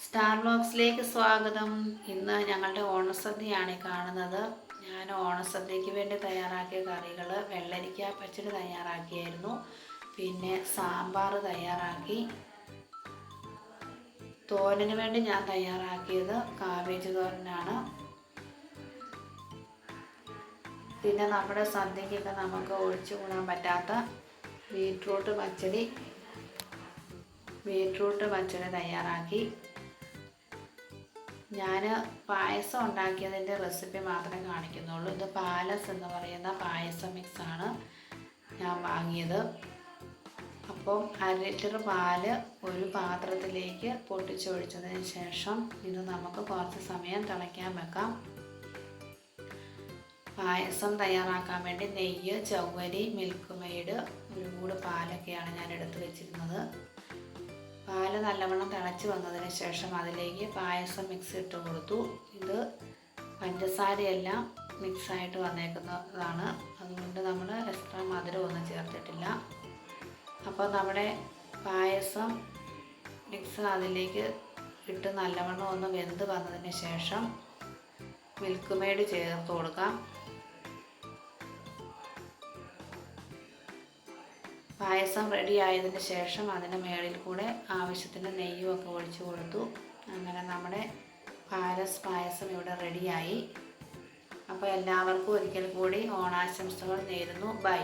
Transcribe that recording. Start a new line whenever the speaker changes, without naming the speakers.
Star വ്ലോഗ്സിലേക്ക് സ്വാഗതം. ഇന്ന് ഞങ്ങളുടെ ഓണസദ്യയാണ് കാണുന്നത്. ഞാൻ ഓണസദ്യക്ക് വേണ്ടി തയ്യാറാക്കിയ കറികൾ വെള്ളരിക്ക പച്ചടി തയ്യാറാക്കിയായിരുന്നു, പിന്നെ സാമ്പാർ തയ്യാറാക്കി. തോരന് വേണ്ടി ഞാൻ തയ്യാറാക്കിയത് കാബേജ് തോരനാണ്. പിന്നെ നമ്മുടെ സദ്യക്കൊക്കെ നമുക്ക് ഒഴിച്ചു കൂടാൻ പറ്റാത്ത ബീട്രൂട്ട് പച്ചടി തയ്യാറാക്കി. ഞാൻ പായസം ഉണ്ടാക്കിയതിൻ്റെ റെസിപ്പി മാത്രമേ കാണിക്കുന്നുള്ളൂ. ഇത് പാലസ് എന്ന് പറയുന്ന പായസ മിക്സാണ് ഞാൻ വാങ്ങിയത്. അപ്പം 1 ലിറ്റർ പാല് ഒരു പാത്രത്തിലേക്ക് പൊട്ടിച്ചൊഴിച്ചതിന് ശേഷം ഇത് നമുക്ക് കുറച്ച് സമയം തിളയ്ക്കാൻ വെക്കാം. പായസം തയ്യാറാക്കാൻ വേണ്ടി നെയ്യ്, ചവ്വരി, മിൽക്ക് മെയ്ഡ്, ഒരു കൂട് പാലൊക്കെയാണ് ഞാൻ എടുത്ത് വെച്ചിരുന്നത്. പാല് നല്ലവണ്ണം തിളച്ച് വന്നതിന് ശേഷം അതിലേക്ക് പായസം മിക്സ് ഇട്ട് കൊടുത്തു. ഇത് പഞ്ചസാരയെല്ലാം മിക്സായിട്ട് വന്നേക്കുന്നതാണ്, അതുകൊണ്ട് നമ്മൾ എക്സ്ട്രാ മധുരമൊന്നും ചേർത്തിട്ടില്ല. അപ്പോൾ നമ്മുടെ പായസം മിക്സ് അതിലേക്ക് ഇട്ട് നല്ലവണ്ണം ഒന്ന് വെന്ത് വന്നതിന് ശേഷം മിൽക്ക് മെയ്ഡ് ചേർത്ത് കൊടുക്കാം. പായസം റെഡി ആയതിന് ശേഷം അതിന് മേളിൽ കൂടെ ആവശ്യത്തിന് നെയ്യുമൊക്കെ ഒഴിച്ചു കൊടുത്തു. അങ്ങനെ നമ്മുടെ പായസം ഇവിടെ റെഡിയായി. അപ്പോൾ എല്ലാവർക്കും ഒരിക്കൽ കൂടി ഓണാശംസകൾ നേരുന്നു. ബൈ.